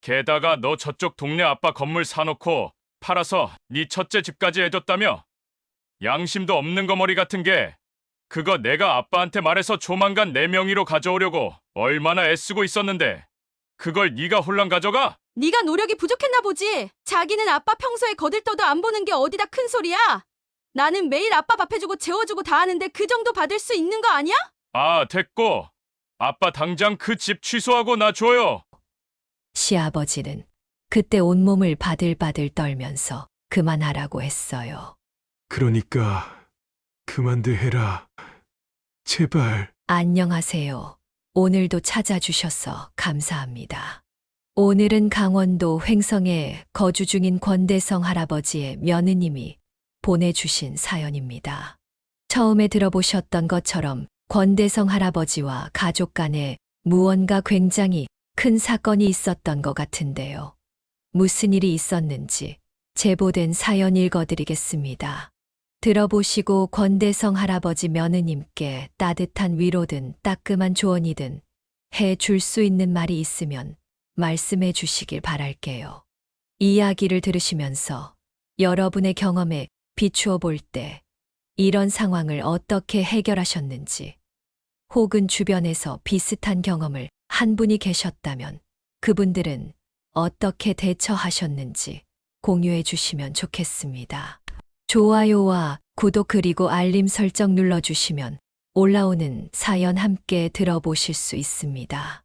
게다가 너 저쪽 동네 아빠 건물 사놓고 팔아서 네 첫째 집까지 해줬다며? 양심도 없는 거머리 같은 게. 그거 내가 아빠한테 말해서 조만간 내 명의로 가져오려고 얼마나 애쓰고 있었는데 그걸 네가 홀랑 가져가? 네가 노력이 부족했나 보지. 자기는 아빠 평소에 거들떠도 안 보는 게 어디다 큰 소리야. 나는 매일 아빠 밥 해주고 재워주고 다 하는데 그 정도 받을 수 있는 거 아니야? 아, 됐고. 아빠 당장 그 집 취소하고 나 줘요. 시아버지는 그때 온몸을 바들바들 떨면서 그만하라고 했어요. 그러니까 그만들 해라. 제발. 안녕하세요. 오늘도 찾아주셔서 감사합니다. 오늘은 강원도 횡성에 거주 중인 권대성 할아버지의 며느님이 보내주신 사연입니다. 처음에 들어보셨던 것처럼 권대성 할아버지와 가족 간에 무언가 굉장히 큰 사건이 있었던 것 같은데요. 무슨 일이 있었는지 제보된 사연 읽어드리겠습니다. 들어보시고 권대성 할아버지 며느님께 따뜻한 위로든 따끔한 조언이든 해 줄 수 있는 말이 있으면 말씀해 주시길 바랄게요. 이야기를 들으시면서 여러분의 경험에 비추어 볼 때 이런 상황을 어떻게 해결하셨는지, 혹은 주변에서 비슷한 경험을 한 분이 계셨다면 그분들은 어떻게 대처하셨는지 공유해 주시면 좋겠습니다. 좋아요와 구독 그리고 알림 설정 눌러주시면 올라오는 사연 함께 들어보실 수 있습니다.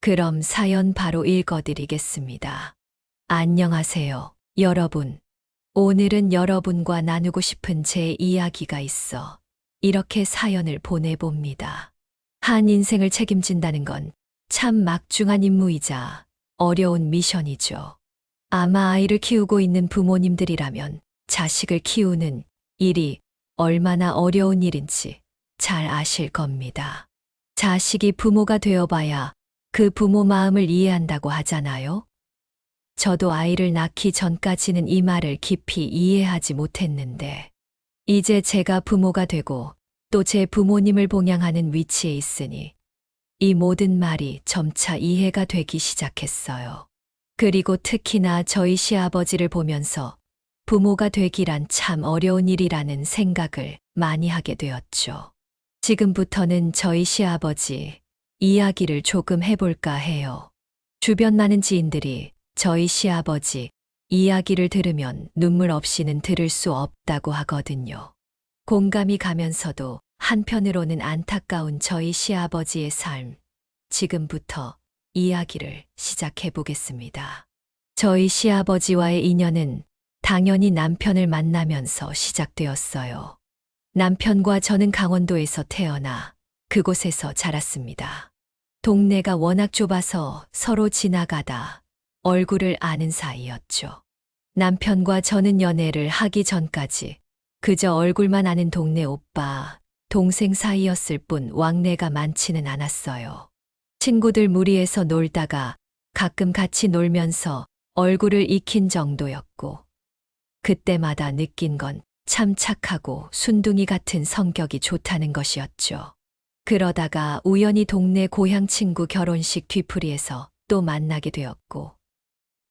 그럼 사연 바로 읽어드리겠습니다. 안녕하세요, 여러분. 오늘은 여러분과 나누고 싶은 제 이야기가 있어 이렇게 사연을 보내봅니다. 한 인생을 책임진다는 건 참 막중한 임무이자 어려운 미션이죠. 아마 아이를 키우고 있는 부모님들이라면 자식을 키우는 일이 얼마나 어려운 일인지 잘 아실 겁니다. 자식이 부모가 되어봐야 그 부모 마음을 이해한다고 하잖아요. 저도 아이를 낳기 전까지는 이 말을 깊이 이해하지 못했는데, 이제 제가 부모가 되고 또 제 부모님을 봉양하는 위치에 있으니 이 모든 말이 점차 이해가 되기 시작했어요. 그리고 특히나 저희 시아버지를 보면서 부모가 되기란 참 어려운 일이라는 생각을 많이 하게 되었죠. 지금부터는 저희 시아버지 이야기를 조금 해볼까 해요. 주변 많은 지인들이 저희 시아버지 이야기를 들으면 눈물 없이는 들을 수 없다고 하거든요. 공감이 가면서도 한편으로는 안타까운 저희 시아버지의 삶. 지금부터 이야기를 시작해 보겠습니다. 저희 시아버지와의 인연은 당연히 남편을 만나면서 시작되었어요. 남편과 저는 강원도에서 태어나 그곳에서 자랐습니다. 동네가 워낙 좁아서 서로 지나가다 얼굴을 아는 사이였죠. 남편과 저는 연애를 하기 전까지 그저 얼굴만 아는 동네 오빠, 동생 사이였을 뿐 왕래가 많지는 않았어요. 친구들 무리해서 놀다가 가끔 같이 놀면서 얼굴을 익힌 정도였고, 그때마다 느낀 건 참 착하고 순둥이 같은 성격이 좋다는 것이었죠. 그러다가 우연히 동네 고향 친구 결혼식 뒤풀이에서 또 만나게 되었고,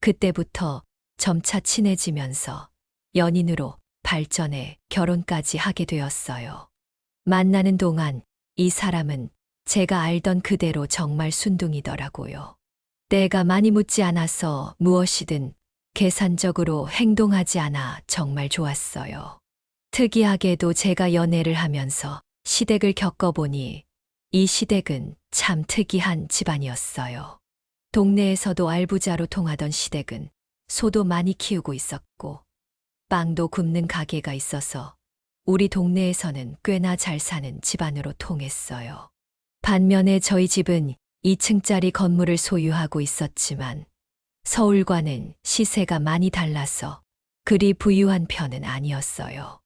그때부터 점차 친해지면서 연인으로 발전해 결혼까지 하게 되었어요. 만나는 동안 이 사람은 제가 알던 그대로 정말 순둥이더라고요. 때가 많이 묻지 않아서 무엇이든 계산적으로 행동하지 않아 정말 좋았어요. 특이하게도 제가 연애를 하면서 시댁을 겪어보니 이 시댁은 참 특이한 집안이었어요. 동네에서도 알부자로 통하던 시댁은 소도 많이 키우고 있었고 빵도 굽는 가게가 있어서 우리 동네에서는 꽤나 잘 사는 집안으로 통했어요. 반면에 저희 집은 2층짜리 건물을 소유하고 있었지만 서울과는 시세가 많이 달라서 그리 부유한 편은 아니었어요.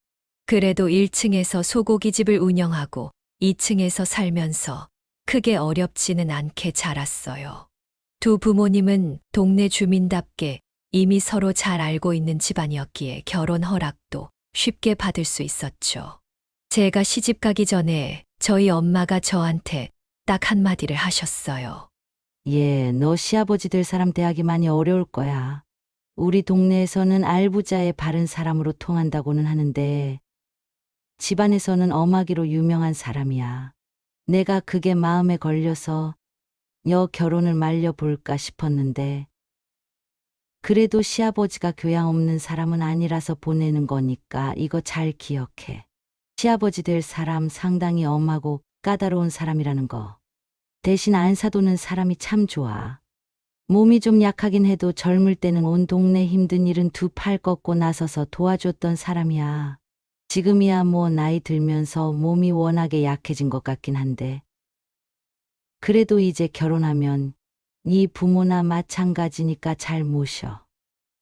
그래도 1층에서 소고기집을 운영하고 2층에서 살면서 크게 어렵지는 않게 자랐어요. 두 부모님은 동네 주민답게 이미 서로 잘 알고 있는 집안이었기에 결혼 허락도 쉽게 받을 수 있었죠. 제가 시집 가기 전에 저희 엄마가 저한테 딱 한마디를 하셨어요. 너 시아버지 될 사람 대하기 많이 어려울 거야. 우리 동네에서는 알부자의 바른 사람으로 통한다고는 하는데 집안에서는 엄하기로 유명한 사람이야. 내가 그게 마음에 걸려서 결혼을 말려볼까 싶었는데 그래도 시아버지가 교양 없는 사람은 아니라서 보내는 거니까 이거 잘 기억해. 시아버지 될 사람 상당히 엄하고 까다로운 사람이라는 거. 대신 안 사도는 사람이 참 좋아. 몸이 좀 약하긴 해도 젊을 때는 온 동네 힘든 일은 두 팔 꺾고 나서서 도와줬던 사람이야. 지금이야 뭐 나이 들면서 몸이 워낙에 약해진 것 같긴 한데 그래도 이제 결혼하면 네 부모나 마찬가지니까 잘 모셔.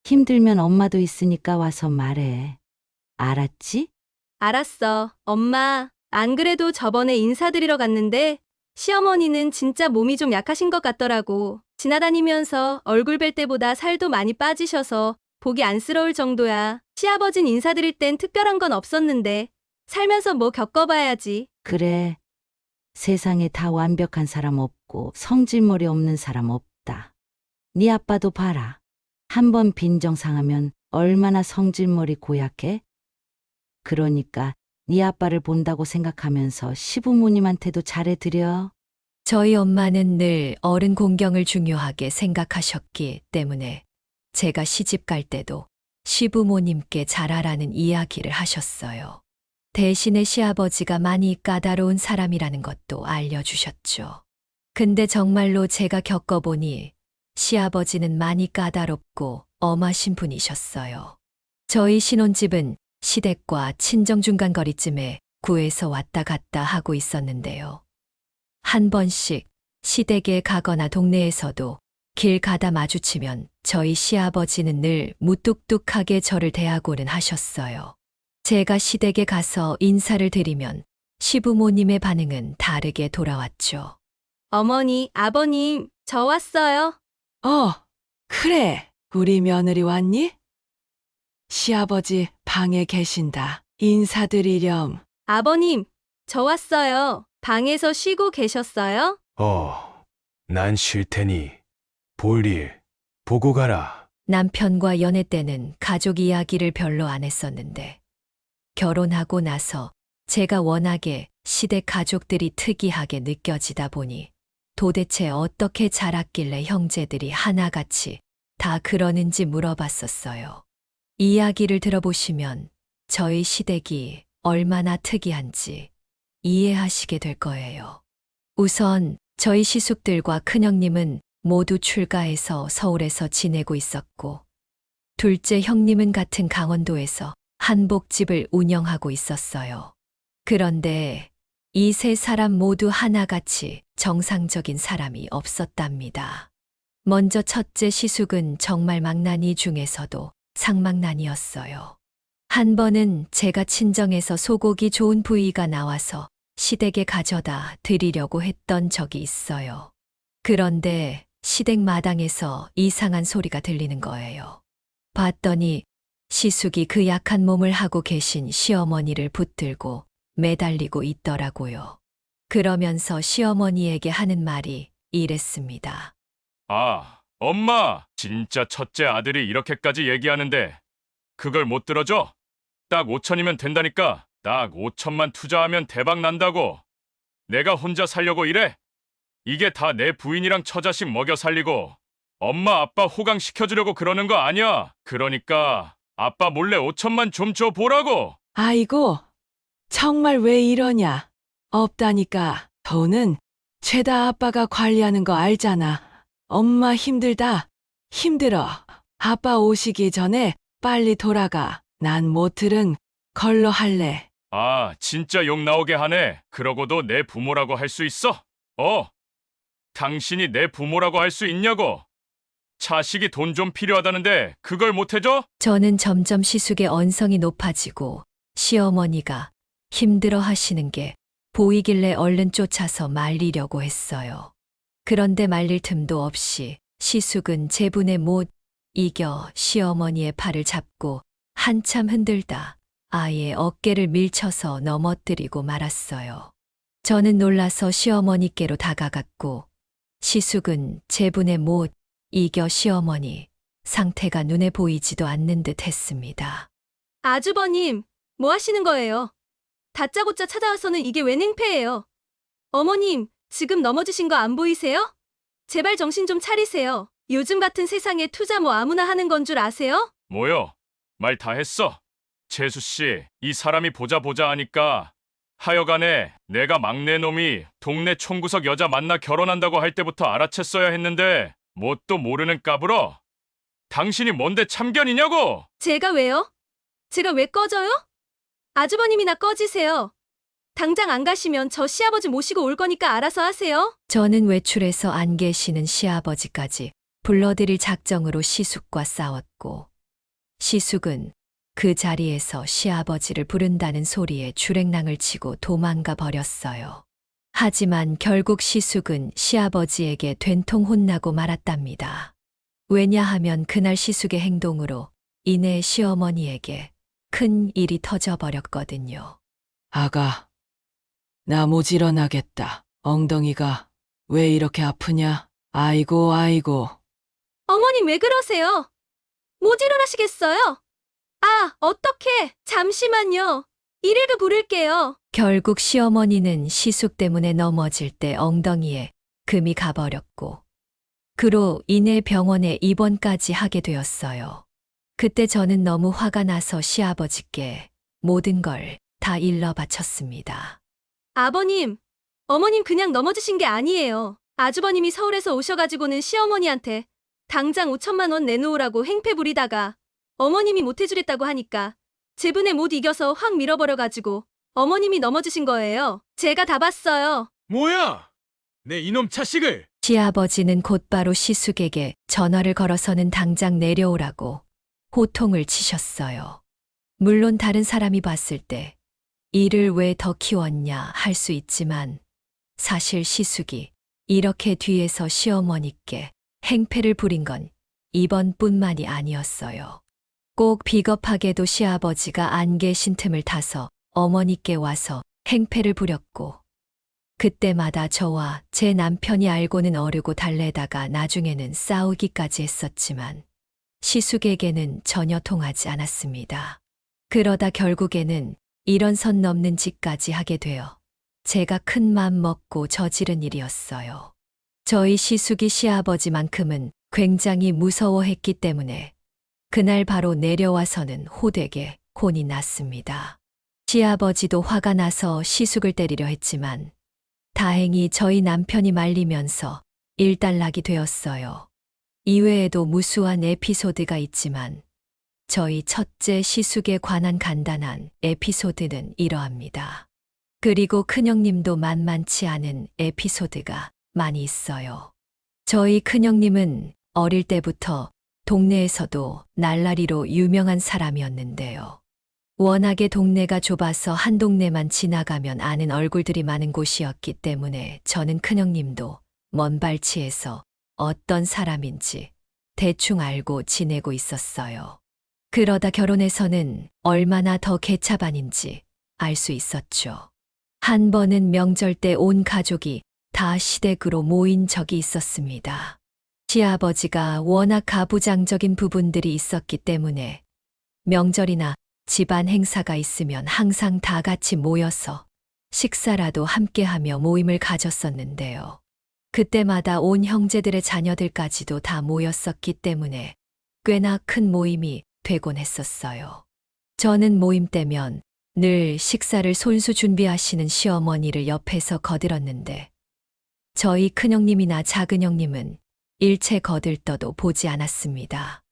힘들면 엄마도 있으니까 와서 말해. 알았지? 알았어. 엄마, 안 그래도 저번에 인사드리러 갔는데 시어머니는 진짜 몸이 좀 약하신 것 같더라고. 지나다니면서 얼굴 뵐 때보다 살도 많이 빠지셔서 보기 안쓰러울 정도야. 시아버진 인사드릴 땐 특별한 건 없었는데 살면서 뭐 겪어봐야지. 그래. 세상에 다 완벽한 사람 없고 성질머리 없는 사람 없다. 네 아빠도 봐라. 한번 빈정상하면 얼마나 성질머리 고약해? 그러니까 네 아빠를 본다고 생각하면서 시부모님한테도 잘해드려. 저희 엄마는 늘 어른 공경을 중요하게 생각하셨기 때문에 제가 시집 갈 때도 시부모님께 잘하라는 이야기를 하셨어요. 대신에 시아버지가 많이 까다로운 사람이라는 것도 알려주셨죠. 근데 정말로 제가 겪어보니 시아버지는 많이 까다롭고 엄하신 분이셨어요. 저희 신혼집은 시댁과 친정 중간거리쯤에 구에서 왔다 갔다 하고 있었는데요. 한 번씩 시댁에 가거나 동네에서도 길 가다 마주치면 저희 시아버지는 늘 무뚝뚝하게 저를 대하고는 하셨어요. 제가 시댁에 가서 인사를 드리면 시부모님의 반응은 다르게 돌아왔죠. 어머니, 아버님, 저 왔어요. 그래. 우리 며느리 왔니? 시아버지 방에 계신다. 인사드리렴. 아버님, 저 왔어요. 방에서 쉬고 계셨어요? 난 쉴 테니 볼 일 보고 가라. 남편과 연애 때는 가족 이야기를 별로 안 했었는데 결혼하고 나서 제가 워낙에 시댁 가족들이 특이하게 느껴지다 보니 도대체 어떻게 자랐길래 형제들이 하나같이 다 그러는지 물어봤었어요. 이야기를 들어보시면 저희 시댁이 얼마나 특이한지 이해하시게 될 거예요. 우선 저희 시숙들과 큰형님은 모두 출가해서 서울에서 지내고 있었고, 둘째 형님은 같은 강원도에서 한복집을 운영하고 있었어요. 그런데 이 세 사람 모두 하나같이 정상적인 사람이 없었답니다. 먼저 첫째 시숙은 정말 망나니 중에서도 상망나니였어요. 한 번은 제가 친정에서 소고기 좋은 부위가 나와서 시댁에 가져다 드리려고 했던 적이 있어요. 그런데 시댁 마당에서 이상한 소리가 들리는 거예요. 봤더니 시숙이 그 약한 몸을 하고 계신 시어머니를 붙들고 매달리고 있더라고요. 그러면서 시어머니에게 하는 말이 이랬습니다. 아, 엄마! 진짜 첫째 아들이 이렇게까지 얘기하는데 그걸 못 들어줘? 딱 5천이면 된다니까. 딱 5천만 투자하면 대박 난다고. 내가 혼자 살려고 이래? 이게 다 내 부인이랑 처자식 먹여 살리고 엄마 아빠 호강시켜주려고 그러는 거 아니야. 그러니까 아빠 몰래 5천만 좀 줘보라고. 아이고, 정말 왜 이러냐. 없다니까. 돈은 죄다 아빠가 관리하는 거 알잖아. 엄마 힘들다. 힘들어. 아빠 오시기 전에 빨리 돌아가. 난 못 들은 걸로 할래. 아, 진짜 욕 나오게 하네. 그러고도 내 부모라고 할 수 있어? 당신이 내 부모라고 할 수 있냐고. 자식이 돈 좀 필요하다는데 그걸 못 해줘? 저는 점점 시숙의 언성이 높아지고 시어머니가 힘들어 하시는 게 보이길래 얼른 쫓아서 말리려고 했어요. 그런데 말릴 틈도 없이 시숙은 제 분에 못 이겨 시어머니의 팔을 잡고 한참 흔들다 아예 어깨를 밀쳐서 넘어뜨리고 말았어요. 저는 놀라서 시어머니께로 다가갔고 시숙은 제분에 못 이겨 시어머니 상태가 눈에 보이지도 않는 듯 했습니다. 아주버님, 뭐 하시는 거예요? 다짜고짜 찾아와서는 이게 웬 행패예요? 어머님, 지금 넘어지신 거 안 보이세요? 제발 정신 좀 차리세요. 요즘 같은 세상에 투자 뭐 아무나 하는 건 줄 아세요? 뭐요? 말 다 했어. 재수 씨, 이 사람이 보자 하니까 하여간에 내가 막내 놈이 동네 총구석 여자 만나 결혼한다고 할 때부터 알아챘어야 했는데 뭣도 모르는 까불어? 당신이 뭔데 참견이냐고? 제가 왜요? 제가 왜 꺼져요? 아주버님이나 꺼지세요. 당장 안 가시면 저 시아버지 모시고 올 거니까 알아서 하세요. 저는 외출해서 안 계시는 시아버지까지 불러들일 작정으로 시숙과 싸웠고, 시숙은 그 자리에서 시아버지를 부른다는 소리에 주랭랑을 치고 도망가 버렸어요. 하지만 결국 시숙은 시아버지에게 된통 혼나고 말았답니다. 왜냐하면 그날 시숙의 행동으로 이내 시어머니에게 큰 일이 터져버렸거든요. 아가, 나 모질어 나겠다. 엉덩이가 왜 이렇게 아프냐? 아이고, 아이고. 어머님 왜 그러세요? 못 일어나시겠어요? 아, 어떡해. 잠시만요. 119 부를게요. 결국 시어머니는 시숙 때문에 넘어질 때 엉덩이에 금이 가버렸고, 그로 인해 병원에 입원까지 하게 되었어요. 그때 저는 너무 화가 나서 시아버지께 모든 걸 다 일러 바쳤습니다. 아버님, 어머님 그냥 넘어지신 게 아니에요. 아주버님이 서울에서 오셔가지고는 시어머니한테 당장 5천만 원 내놓으라고 행패 부리다가 어머님이 못 해주겠다고 하니까 제분에 못 이겨서 확 밀어버려가지고 어머님이 넘어지신 거예요. 제가 다 봤어요. 뭐야? 내 이놈 자식을! 시아버지는 곧바로 시숙에게 전화를 걸어서는 당장 내려오라고 호통을 치셨어요. 물론 다른 사람이 봤을 때 이를 왜 더 키웠냐 할 수 있지만 사실 시숙이 이렇게 뒤에서 시어머니께 행패를 부린 건 이번뿐만이 아니었어요. 꼭 비겁하게도 시아버지가 안 계신 틈을 타서 어머니께 와서 행패를 부렸고, 그때마다 저와 제 남편이 알고는 어르고 달래다가 나중에는 싸우기까지 했었지만 시숙에게는 전혀 통하지 않았습니다. 그러다 결국에는 이런 선 넘는 짓까지 하게 되어 제가 큰 맘 먹고 저지른 일이었어요. 저희 시숙이 시아버지만큼은 굉장히 무서워했기 때문에 그날 바로 내려와서는 호되게 혼이 났습니다. 시아버지도 화가 나서 시숙을 때리려 했지만 다행히 저희 남편이 말리면서 일단락이 되었어요. 이외에도 무수한 에피소드가 있지만 저희 첫째 시숙에 관한 간단한 에피소드는 이러합니다. 그리고 큰형님도 만만치 않은 에피소드가 많이 있어요. 저희 큰형님은 어릴 때부터 동네에서도 날라리로 유명한 사람이었는데요. 워낙에 동네가 좁아서 한 동네만 지나가면 아는 얼굴들이 많은 곳이었기 때문에 저는 큰형님도 먼 발치에서 어떤 사람인지 대충 알고 지내고 있었어요. 그러다 결혼해서는 얼마나 더 개차반인지 알 수 있었죠. 한 번은 명절 때 온 가족이 다 시댁으로 모인 적이 있었습니다. 시아버지가 워낙 가부장적인 부분들이 있었기 때문에 명절이나 집안 행사가 있으면 항상 다 같이 모여서 식사라도 함께하며 모임을 가졌었는데요. 그때마다 온 형제들의 자녀들까지도 다 모였었기 때문에 꽤나 큰 모임이 되곤 했었어요. 저는 모임 때면 늘 식사를 손수 준비하시는 시어머니를 옆에서 거들었는데 저희 큰형님이나 작은형님은 일체 거들떠도 보지 않았습니다.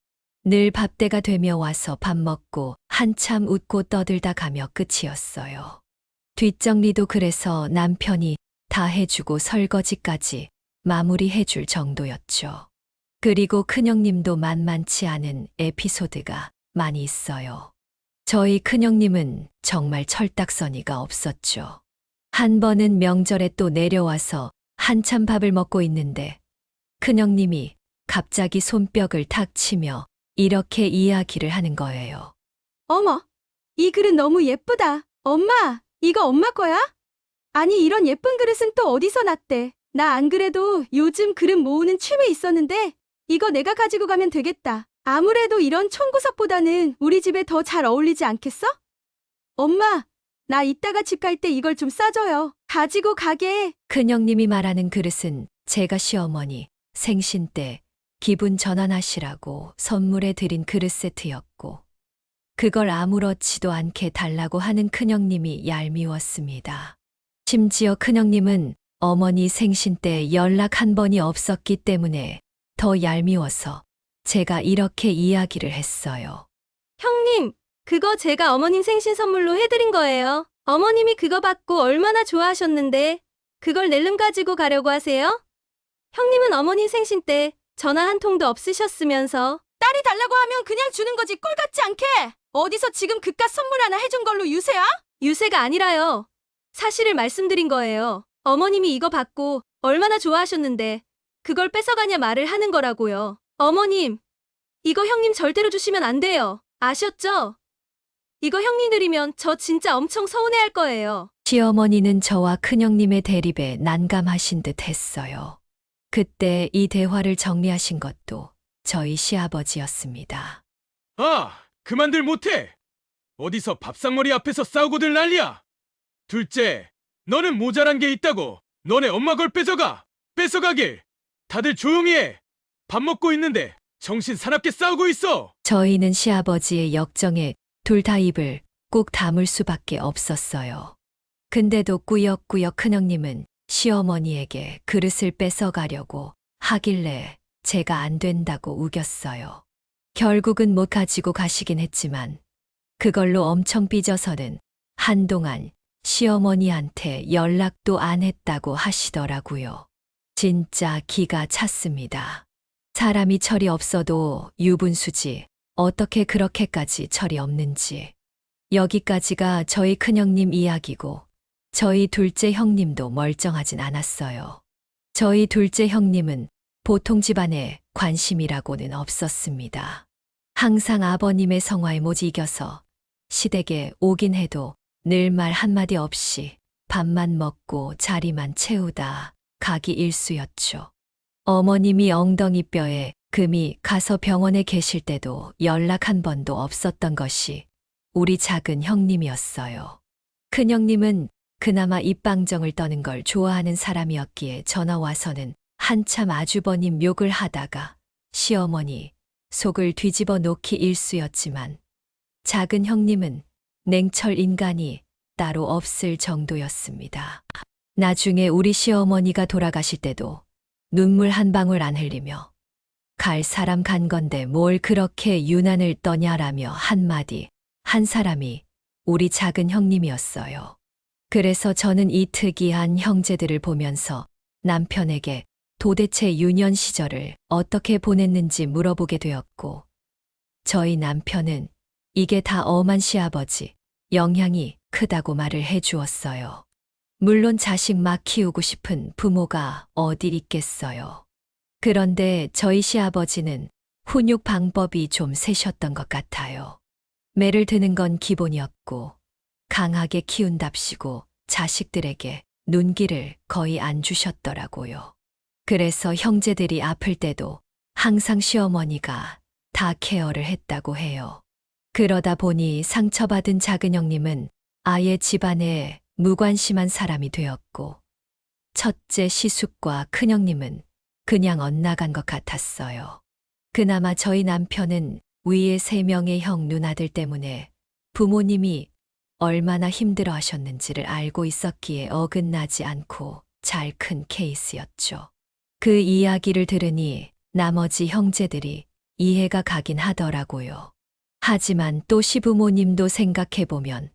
늘 밥때가 되며 와서 밥 먹고 한참 웃고 떠들다 가며 끝이었어요. 뒷정리도 그래서 남편이 다 해주고 설거지까지 마무리해줄 정도였죠. 그리고 큰형님도 만만치 않은 에피소드가 많이 있어요. 저희 큰형님은 정말 철딱서니가 없었죠. 한 번은 명절에 또 내려와서 한참 밥을 먹고 있는데 큰형님이 갑자기 손뼉을 탁 치며 이렇게 이야기를 하는 거예요. 어머, 이 그릇 너무 예쁘다. 엄마, 이거 엄마 거야? 아니, 이런 예쁜 그릇은 또 어디서 났대? 나 안 그래도 요즘 그릇 모으는 취미 있었는데 이거 내가 가지고 가면 되겠다. 아무래도 이런 총구석보다는 우리 집에 더 잘 어울리지 않겠어? 엄마, 나 이따가 집 갈 때 이걸 좀 싸줘요. 가지고 가게. 큰형님이 말하는 그릇은 제가 시어머니 생신 때 기분 전환하시라고 선물해 드린 그릇 세트였고, 그걸 아무렇지도 않게 달라고 하는 큰형님이 얄미웠습니다. 심지어 큰형님은 어머니 생신 때 연락 한 번이 없었기 때문에 더 얄미워서 제가 이렇게 이야기를 했어요. 형님, 그거 제가 어머님 생신 선물로 해드린 거예요. 어머님이 그거 받고 얼마나 좋아하셨는데 그걸 낼름 가지고 가려고 하세요? 형님은 어머님 생신 때 전화 한 통도 없으셨으면서 딸이 달라고 하면 그냥 주는 거지 꼴 같지 않게. 어디서 지금 그깟 선물 하나 해준 걸로 유세야? 유세가 아니라요. 사실을 말씀드린 거예요. 어머님이 이거 받고 얼마나 좋아하셨는데 그걸 뺏어가냐 말을 하는 거라고요. 어머님, 이거 형님 절대로 주시면 안 돼요. 아셨죠? 이거 형님 드리면 저 진짜 엄청 서운해할 거예요. 시어머니는 저와 큰형님의 대립에 난감하신 듯 했어요. 그때 이 대화를 정리하신 것도 저희 시아버지였습니다. 아, 그만들 못해. 어디서 밥상머리 앞에서 싸우고들 난리야. 둘째, 너는 모자란 게 있다고 너네 엄마 걸 뺏어가길. 다들 조용히 해. 밥 먹고 있는데 정신 사납게 싸우고 있어. 저희는 시아버지의 역정에 둘 다 입을 꼭 다물 수밖에 없었어요. 근데도 꾸역꾸역 큰형님은 시어머니에게 그릇을 뺏어가려고 하길래 제가 안 된다고 우겼어요. 결국은 못 가지고 가시긴 했지만 그걸로 엄청 삐져서는 한동안 시어머니한테 연락도 안 했다고 하시더라고요. 진짜 기가 찼습니다. 사람이 철이 없어도 유분수지 어떻게 그렇게까지 철이 없는지. 여기까지가 저희 큰형님 이야기고 저희 둘째 형님도 멀쩡하진 않았어요. 저희 둘째 형님은 보통 집안에 관심이라고는 없었습니다. 항상 아버님의 성화에 못 이겨서 시댁에 오긴 해도 늘 말 한마디 없이 밥만 먹고 자리만 채우다 가기 일쑤였죠. 어머님이 엉덩이뼈에 금이 가서 병원에 계실 때도 연락 한 번도 없었던 것이 우리 작은 형님이었어요. 큰형님은 그나마 입방정을 떠는 걸 좋아하는 사람이었기에 전화 와서는 한참 아주버님 욕을 하다가 시어머니 속을 뒤집어 놓기 일쑤였지만, 작은 형님은 냉철 인간이 따로 없을 정도였습니다. 나중에 우리 시어머니가 돌아가실 때도 눈물 한 방울 안 흘리며 갈 사람 간 건데 뭘 그렇게 유난을 떠냐라며 한마디 한 사람이 우리 작은 형님이었어요. 그래서 저는 이 특이한 형제들을 보면서 남편에게 도대체 유년 시절을 어떻게 보냈는지 물어보게 되었고, 저희 남편은 이게 다 엄한 시아버지 영향이 크다고 말을 해주었어요. 물론 자식 막 키우고 싶은 부모가 어디 있겠어요. 그런데 저희 시아버지는 훈육 방법이 좀 세셨던 것 같아요. 매를 드는 건 기본이었고 강하게 키운답시고 자식들에게 눈길을 거의 안 주셨더라고요. 그래서 형제들이 아플 때도 항상 시어머니가 다 케어를 했다고 해요. 그러다 보니 상처받은 작은 형님은 아예 집안에 무관심한 사람이 되었고, 첫째 시숙과 큰형님은 그냥 엇나간 것 같았어요. 그나마 저희 남편은 위에 3명의 형 누나들 때문에 부모님이 얼마나 힘들어 하셨는지를 알고 있었기에 어긋나지 않고 잘 큰 케이스였죠. 그 이야기를 들으니 나머지 형제들이 이해가 가긴 하더라고요. 하지만 또 시부모님도 생각해보면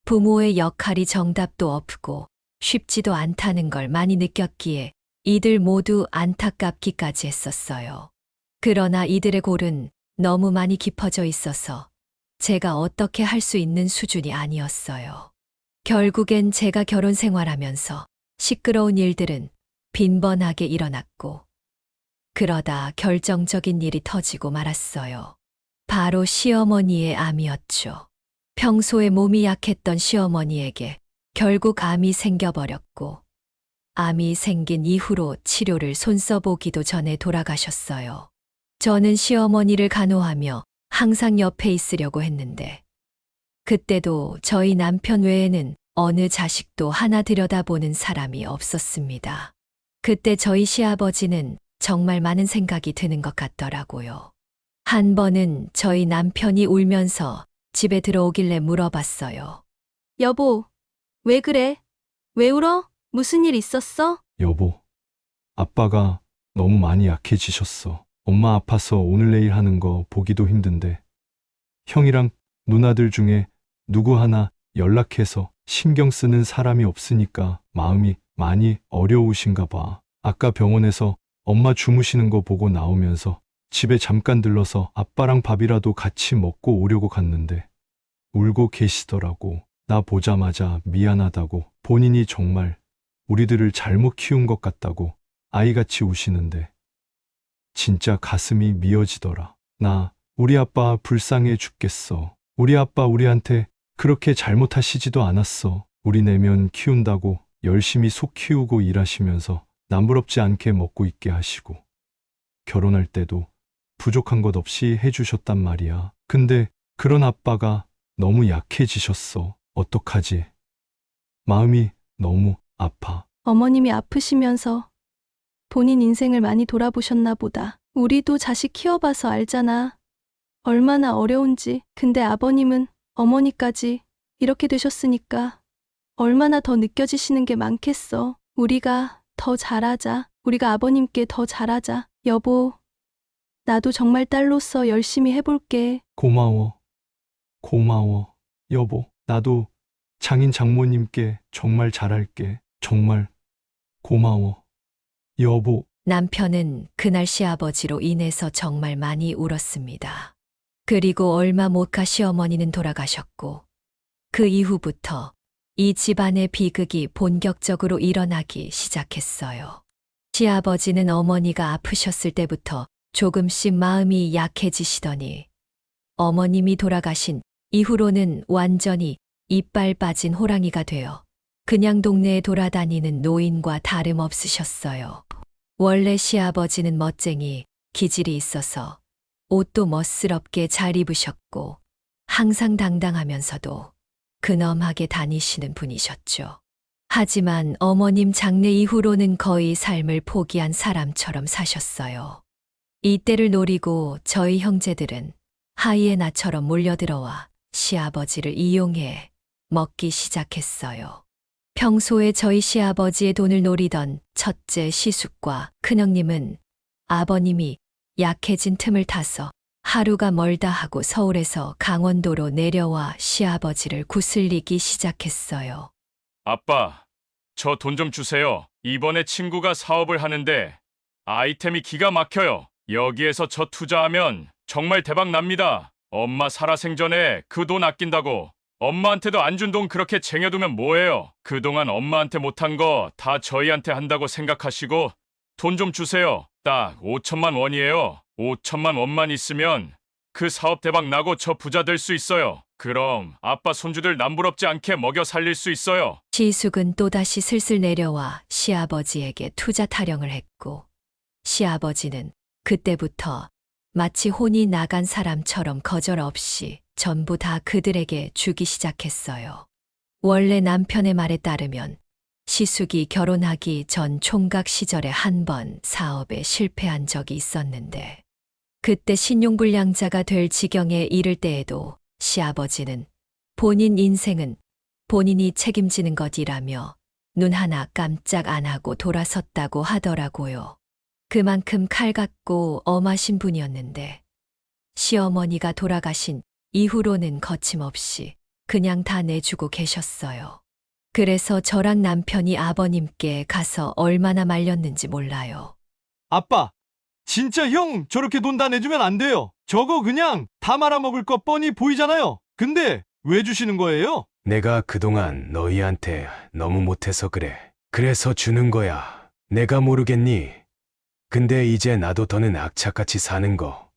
부모의 역할이 정답도 없고 쉽지도 않다는 걸 많이 느꼈기에 이들 모두 안타깝기까지 했었어요. 그러나 이들의 골은 너무 많이 깊어져 있어서 제가 어떻게 할 수 있는 수준이 아니었어요. 결국엔 제가 결혼 생활하면서 시끄러운 일들은 빈번하게 일어났고, 그러다 결정적인 일이 터지고 말았어요. 바로 시어머니의 암이었죠. 평소에 몸이 약했던 시어머니에게 결국 암이 생겨버렸고, 암이 생긴 이후로 치료를 손써보기도 전에 돌아가셨어요. 저는 시어머니를 간호하며 항상 옆에 있으려고 했는데, 그때도 저희 남편 외에는 어느 자식도 하나 들여다보는 사람이 없었습니다. 그때 저희 시아버지는 정말 많은 생각이 드는 것 같더라고요. 한 번은 저희 남편이 울면서 집에 들어오길래 물어봤어요. 여보, 왜 그래? 왜 울어? 무슨 일 있었어? 여보, 아빠가 너무 많이 약해지셨어. 엄마 아파서 오늘 내일 하는 거 보기도 힘든데, 형이랑 누나들 중에 누구 하나 연락해서 신경 쓰는 사람이 없으니까 마음이 많이 어려우신가 봐. 아까 병원에서 엄마 주무시는 거 보고 나오면서 집에 잠깐 들러서 아빠랑 밥이라도 같이 먹고 오려고 갔는데 울고 계시더라고. 나 보자마자 미안하다고, 본인이 정말 우리들을 잘못 키운 것 같다고 아이같이 우시는데 진짜 가슴이 미어지더라. 나 우리 아빠 불쌍해 죽겠어. 우리 아빠 우리한테 그렇게 잘못하시지도 않았어. 우리 내면 키운다고 열심히 속 키우고 일하시면서 남부럽지 않게 먹고 있게 하시고 결혼할 때도 부족한 것 없이 해주셨단 말이야. 근데 그런 아빠가 너무 약해지셨어. 어떡하지? 마음이 너무 아파. 어머님이 아프시면서 본인 인생을 많이 돌아보셨나 보다. 우리도 자식 키워봐서 알잖아. 얼마나 어려운지. 근데 아버님은 어머니까지 이렇게 되셨으니까 얼마나 더 느껴지시는 게 많겠어. 우리가 더 잘하자. 우리가 아버님께 더 잘하자. 여보, 나도 정말 딸로서 열심히 해볼게. 고마워. 고마워. 여보, 나도 장인 장모님께 정말 잘할게. 정말 고마워. 여보. 남편은 그날 시아버지로 인해서 정말 많이 울었습니다. 그리고 얼마 못 가 시어머니는 돌아가셨고, 그 이후부터 이 집안의 비극이 본격적으로 일어나기 시작했어요. 시아버지는 어머니가 아프셨을 때부터 조금씩 마음이 약해지시더니 어머님이 돌아가신 이후로는 완전히 이빨 빠진 호랑이가 되어 그냥 동네에 돌아다니는 노인과 다름없으셨어요. 원래 시아버지는 멋쟁이, 기질이 있어서 옷도 멋스럽게 잘 입으셨고 항상 당당하면서도 근엄하게 다니시는 분이셨죠. 하지만 어머님 장례 이후로는 거의 삶을 포기한 사람처럼 사셨어요. 이때를 노리고 저희 형제들은 하이에나처럼 몰려들어와 시아버지를 이용해 먹기 시작했어요. 평소에 저희 시아버지의 돈을 노리던 첫째 시숙과 큰형님은 아버님이 약해진 틈을 타서 하루가 멀다 하고 서울에서 강원도로 내려와 시아버지를 구슬리기 시작했어요. 아빠, 저 돈 좀 주세요. 이번에 친구가 사업을 하는데 아이템이 기가 막혀요. 여기에서 저 투자하면 정말 대박 납니다. 엄마 살아생전에 그 돈 아낀다고 엄마한테도 안 준 돈 그렇게 쟁여두면 뭐해요? 그동안 엄마한테 못한 거 다 저희한테 한다고 생각하시고 돈 좀 주세요. 딱 5천만 원이에요. 5천만 원만 있으면 그 사업 대박 나고 저 부자 될 수 있어요. 그럼 아빠 손주들 남부럽지 않게 먹여 살릴 수 있어요. 시숙은 또다시 슬슬 내려와 시아버지에게 투자 타령을 했고, 시아버지는 그때부터 마치 혼이 나간 사람처럼 거절 없이 전부 다 그들에게 주기 시작했어요. 원래 남편의 말에 따르면 시숙이 결혼하기 전 총각 시절에 한 번 사업에 실패한 적이 있었는데, 그때 신용불량자가 될 지경에 이를 때에도 시아버지는 본인 인생은 본인이 책임지는 것이라며 눈 하나 깜짝 안 하고 돌아섰다고 하더라고요. 그만큼 칼같고 엄하신 분이었는데 시어머니가 돌아가신 이후로는 거침없이 그냥 다 내주고 계셨어요. 그래서 저랑 남편이 아버님께 가서 얼마나 말렸는지 몰라요. 아빠, 진짜 형 저렇게 돈 다 내주면 안 돼요. 저거 그냥 다 말아먹을 거 뻔히 보이잖아요. 근데 왜 주시는 거예요? 내가 그동안 너희한테 너무 못해서 그래. 그래서 주는 거야. 내가 모르겠니? 근데 이제 나도 더는 악착같이 사는 거,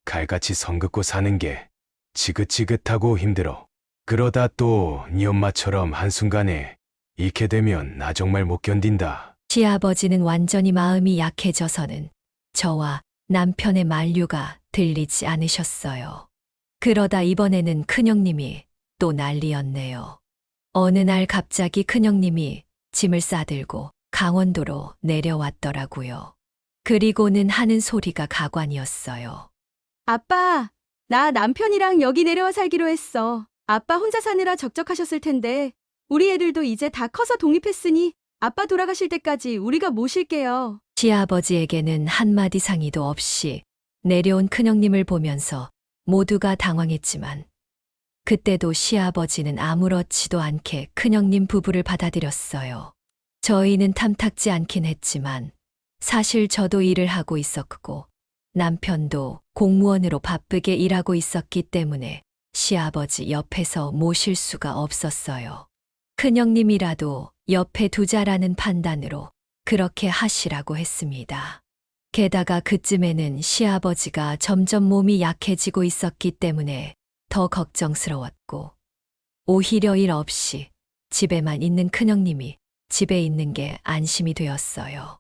칼같이 선 긋고 사는 게 지긋지긋하고 힘들어. 그러다 또 네 엄마처럼 한순간에 잃게 되면 나 정말 못 견딘다. 시아버지는 완전히 마음이 약해져서는 저와 남편의 만류가 들리지 않으셨어요. 그러다 이번에는 큰형님이 또 난리였네요. 어느 날 갑자기 큰형님이 짐을 싸들고 강원도로 내려왔더라고요. 그리고는 하는 소리가 가관이었어요. 아빠, 나 남편이랑 여기 내려와 살기로 했어. 아빠 혼자 사느라 적적하셨을 텐데 우리 애들도 이제 다 커서 독립했으니 아빠 돌아가실 때까지 우리가 모실게요. 시아버지에게는 한마디 상의도 없이 내려온 큰형님을 보면서 모두가 당황했지만 그때도 시아버지는 아무렇지도 않게 큰형님 부부를 받아들였어요. 저희는 탐탁지 않긴 했지만 사실 저도 일을 하고 있었고 남편도 공무원으로 바쁘게 일하고 있었기 때문에 시아버지 옆에서 모실 수가 없었어요. 큰형님이라도 옆에 두자라는 판단으로 그렇게 하시라고 했습니다. 게다가 그쯤에는 시아버지가 점점 몸이 약해지고 있었기 때문에 더 걱정스러웠고 오히려 일 없이 집에만 있는 큰형님이 집에 있는 게 안심이 되었어요.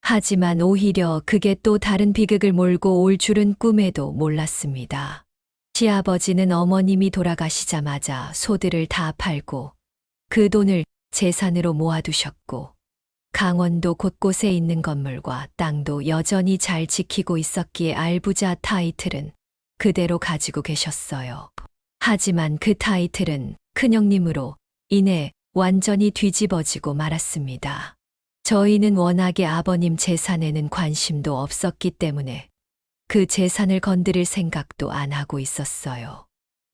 하지만 오히려 그게 또 다른 비극을 몰고 올 줄은 꿈에도 몰랐습니다. 시아버지는 어머님이 돌아가시자마자 소들을 다 팔고 그 돈을 재산으로 모아두셨고 강원도 곳곳에 있는 건물과 땅도 여전히 잘 지키고 있었기에 알부자 타이틀은 그대로 가지고 계셨어요. 하지만 그 타이틀은 큰형님으로 인해 완전히 뒤집어지고 말았습니다. 저희는 워낙에 아버님 재산에는 관심도 없었기 때문에 그 재산을 건드릴 생각도 안 하고 있었어요.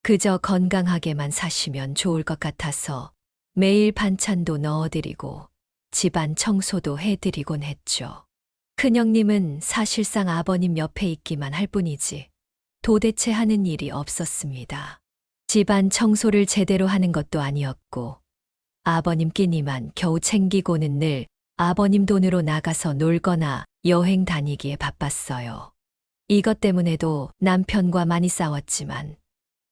그저 건강하게만 사시면 좋을 것 같아서 매일 반찬도 넣어드리고 집안 청소도 해드리곤 했죠. 큰형님은 사실상 아버님 옆에 있기만 할 뿐이지 도대체 하는 일이 없었습니다. 집안 청소를 제대로 하는 것도 아니었고 아버님 끼니만 겨우 챙기고는 늘 아버님 돈으로 나가서 놀거나 여행 다니기에 바빴어요. 이것 때문에도 남편과 많이 싸웠지만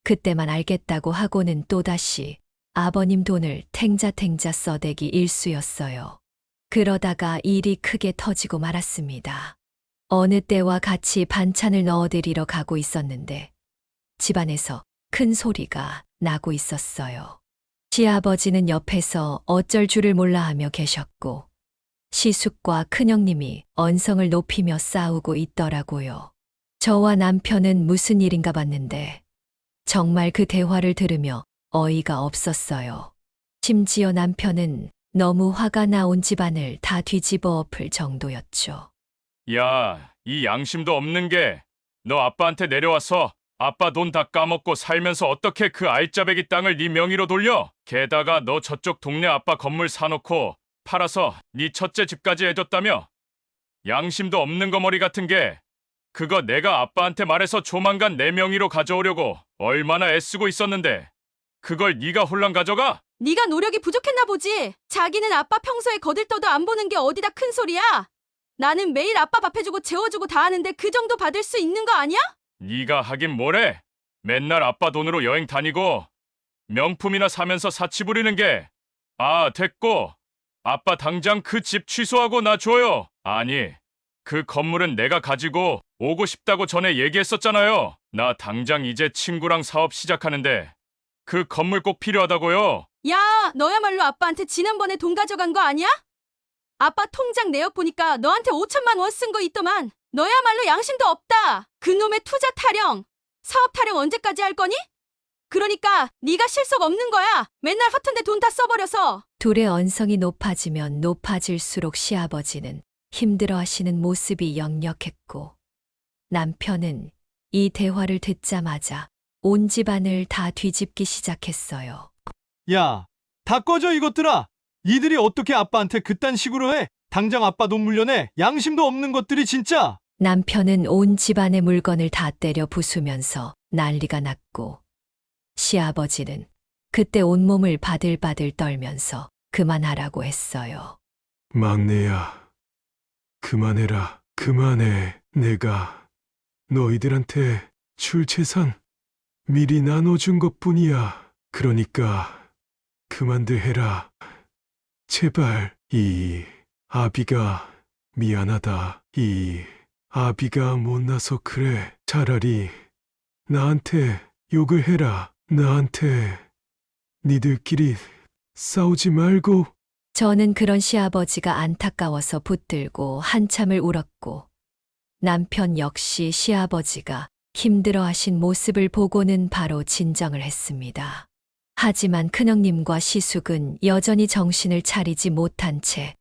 그때만 알겠다고 하고는 또다시 아버님 돈을 탱자탱자 써대기 일쑤였어요. 그러다가 일이 크게 터지고 말았습니다. 어느 때와 같이 반찬을 넣어드리러 가고 있었는데 집안에서 큰 소리가 나고 있었어요. 시아버지는 옆에서 어쩔 줄을 몰라 하며 계셨고 시숙과 큰형님이 언성을 높이며 싸우고 있더라고요. 저와 남편은 무슨 일인가 봤는데 정말 그 대화를 들으며 어이가 없었어요. 심지어 남편은 너무 화가 나온 집안을 다 뒤집어 엎을 정도였죠. 야, 이 양심도 없는 게 너 아빠한테 내려와서 아빠 돈 다 까먹고 살면서 어떻게 그 알짜배기 땅을 네 명의로 돌려? 게다가 너 저쪽 동네 아빠 건물 사놓고 팔아서 네 첫째 집까지 해줬다며? 양심도 없는 거머리 같은 게 그거 내가 아빠한테 말해서 조만간 내 명의로 가져오려고 얼마나 애쓰고 있었는데 그걸 네가 홀랑 가져가? 네가 노력이 부족했나 보지. 자기는 아빠 평소에 거들떠도 안 보는 게 어디다 큰 소리야. 나는 매일 아빠 밥 해주고 재워주고 다 하는데 그 정도 받을 수 있는 거 아니야? 네가 하긴 뭐래? 맨날 아빠 돈으로 여행 다니고 명품이나 사면서 사치 부리는 게. 아, 됐고. 아빠 당장 그 집 취소하고 나 줘요. 아니, 그 건물은 내가 가지고 오고 싶다고 전에 얘기했었잖아요. 나 당장 이제 친구랑 사업 시작하는데 그 건물 꼭 필요하다고요. 야, 너야말로 아빠한테 지난번에 돈 가져간 거 아니야? 아빠 통장 내역 보니까 너한테 5천만 원 쓴 거 있더만. 너야말로 양심도 없다. 그놈의 투자 타령, 사업 타령 언제까지 할 거니? 그러니까 네가 실속 없는 거야. 맨날 허튼 데 돈 다 써버려서. 둘의 언성이 높아지면 높아질수록 시아버지는 힘들어하시는 모습이 역력했고 남편은 이 대화를 듣자마자 온 집안을 다 뒤집기 시작했어요. 야, 다 꺼져 이것들아. 이들이 어떻게 아빠한테 그딴 식으로 해? 당장 아빠 돈 물려내. 양심도 없는 것들이 진짜. 남편은 온 집안의 물건을 다 때려 부수면서 난리가 났고 시아버지는 그때 온몸을 바들바들 떨면서 그만하라고 했어요. 막내야, 그만해라. 그만해. 내가 너희들한테 출재산 미리 나눠준 것뿐이야. 그러니까 그만들 해라. 제발, 이 아비가 미안하다. 이 아비가 못나서 그래. 차라리 나한테 욕을 해라. 나한테 니들끼리 싸우지 말고. 저는 그런 시아버지가 안타까워서 붙들고 한참을 울었고 남편 역시 시아버지가 힘들어하신 모습을 보고는 바로 진정을 했습니다. 하지만 큰형님과 시숙은 여전히 정신을 차리지 못한 채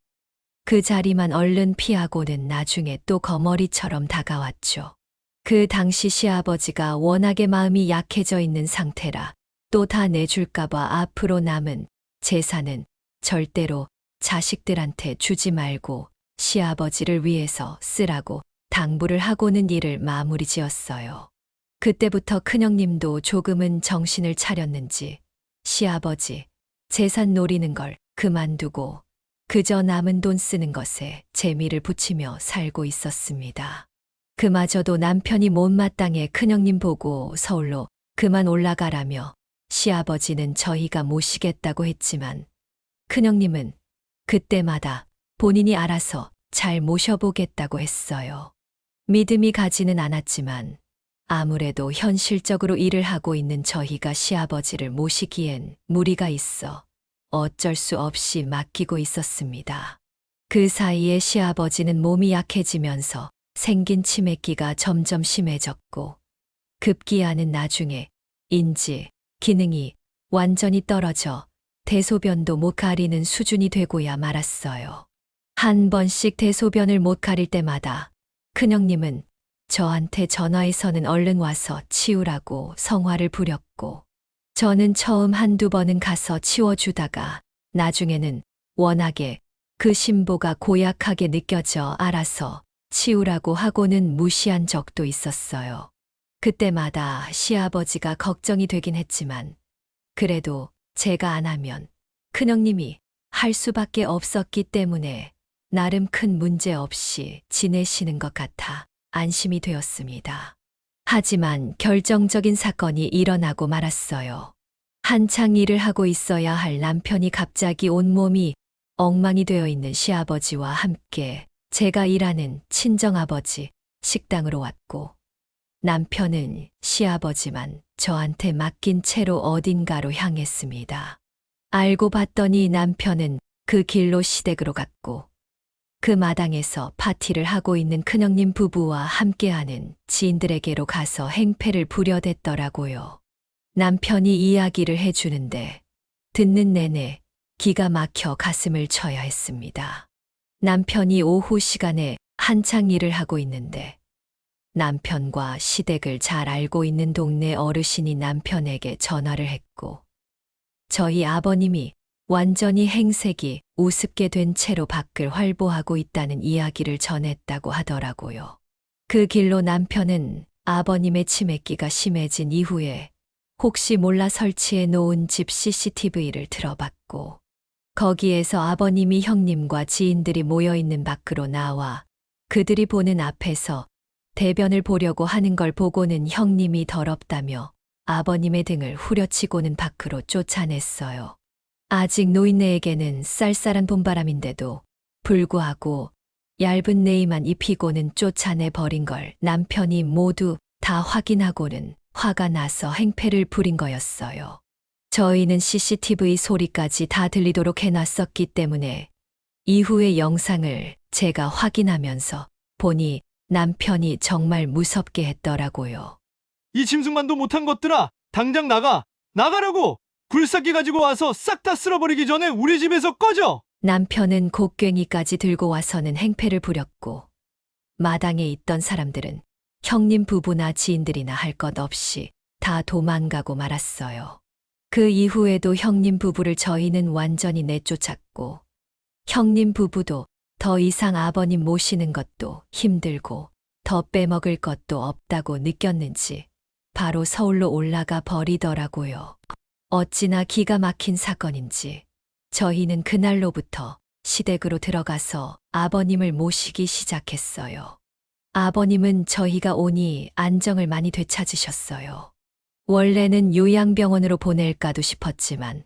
그 자리만 얼른 피하고는 나중에 또 거머리처럼 다가왔죠. 그 당시 시아버지가 워낙에 마음이 약해져 있는 상태라 또 다 내줄까봐 앞으로 남은 재산은 절대로 자식들한테 주지 말고 시아버지를 위해서 쓰라고 당부를 하고는 일을 마무리 지었어요. 그때부터 큰형님도 조금은 정신을 차렸는지 시아버지 재산 노리는 걸 그만두고 그저 남은 돈 쓰는 것에 재미를 붙이며 살고 있었습니다. 그마저도 남편이 못마땅해 큰형님 보고 서울로 그만 올라가라며 시아버지는 저희가 모시겠다고 했지만 큰형님은 그때마다 본인이 알아서 잘 모셔보겠다고 했어요. 믿음이 가지는 않았지만 아무래도 현실적으로 일을 하고 있는 저희가 시아버지를 모시기엔 무리가 있어 어쩔 수 없이 맡기고 있었습니다. 그 사이에 시아버지는 몸이 약해지면서 생긴 치매기가 점점 심해졌고 급기야는 나중에 인지, 기능이 완전히 떨어져 대소변도 못 가리는 수준이 되고야 말았어요. 한 번씩 대소변을 못 가릴 때마다 큰형님은 저한테 전화해서는 얼른 와서 치우라고 성화를 부렸고 저는 처음 한두 번은 가서 치워주다가 나중에는 워낙에 그 신보가 고약하게 느껴져 알아서 치우라고 하고는 무시한 적도 있었어요. 그때마다 시아버지가 걱정이 되긴 했지만 그래도 제가 안 하면 큰형님이 할 수밖에 없었기 때문에 나름 큰 문제 없이 지내시는 것 같아 안심이 되었습니다. 하지만 결정적인 사건이 일어나고 말았어요. 한창 일을 하고 있어야 할 남편이 갑자기 온몸이 엉망이 되어 있는 시아버지와 함께 제가 일하는 친정아버지 식당으로 왔고 남편은 시아버지만 저한테 맡긴 채로 어딘가로 향했습니다. 알고 봤더니 남편은 그 길로 시댁으로 갔고 그 마당에서 파티를 하고 있는 큰형님 부부와 함께하는 지인들에게로 가서 행패를 부려댔더라고요. 남편이 이야기를 해주는데 듣는 내내 기가 막혀 가슴을 쳐야 했습니다. 남편이 오후 시간에 한창 일을 하고 있는데 남편과 시댁을 잘 알고 있는 동네 어르신이 남편에게 전화를 했고 저희 아버님이 완전히 행색이 우습게 된 채로 밖을 활보하고 있다는 이야기를 전했다고 하더라고요. 그 길로 남편은 아버님의 치매기가 심해진 이후에 혹시 몰라 설치해 놓은 집 CCTV를 들어봤고 거기에서 아버님이 형님과 지인들이 모여있는 밖으로 나와 그들이 보는 앞에서 대변을 보려고 하는 걸 보고는 형님이 더럽다며 아버님의 등을 후려치고는 밖으로 쫓아냈어요. 아직 노인네에게는 쌀쌀한 봄바람인데도 불구하고 얇은 네이만 입히고는 쫓아내 버린 걸 남편이 모두 다 확인하고는 화가 나서 행패를 부린 거였어요. 저희는 CCTV 소리까지 다 들리도록 해놨었기 때문에 이후의 영상을 제가 확인하면서 보니 남편이 정말 무섭게 했더라고요. 이 짐승만도 못한 것들아, 당장 나가! 나가라고! 굴삭기 가지고 와서 싹 다 쓸어버리기 전에 우리 집에서 꺼져! 남편은 곡괭이까지 들고 와서는 행패를 부렸고 마당에 있던 사람들은 형님 부부나 지인들이나 할 것 없이 다 도망가고 말았어요. 그 이후에도 형님 부부를 저희는 완전히 내쫓았고 형님 부부도 더 이상 아버님 모시는 것도 힘들고 더 빼먹을 것도 없다고 느꼈는지 바로 서울로 올라가 버리더라고요. 어찌나 기가 막힌 사건인지 저희는 그날로부터 시댁으로 들어가서 아버님을 모시기 시작했어요. 아버님은 저희가 오니 안정을 많이 되찾으셨어요. 원래는 요양병원으로 보낼까도 싶었지만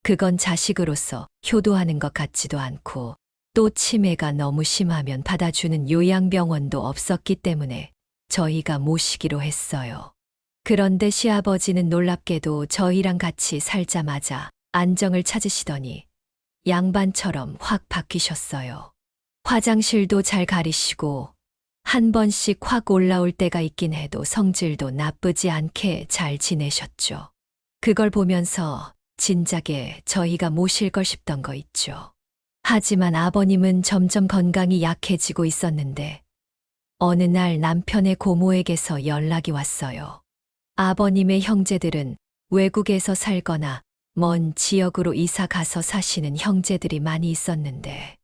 그건 자식으로서 효도하는 것 같지도 않고 또 치매가 너무 심하면 받아주는 요양병원도 없었기 때문에 저희가 모시기로 했어요. 그런데 시아버지는 놀랍게도 저희랑 같이 살자마자 안정을 찾으시더니 양반처럼 확 바뀌셨어요. 화장실도 잘 가리시고 한 번씩 확 올라올 때가 있긴 해도 성질도 나쁘지 않게 잘 지내셨죠. 그걸 보면서 진작에 저희가 모실 걸 싶던 거 있죠. 하지만 아버님은 점점 건강이 약해지고 있었는데 어느 날 남편의 고모에게서 연락이 왔어요. 아버님의 형제들은 외국에서 살거나 먼 지역으로 이사 가서 사시는 형제들이 많이 있었는데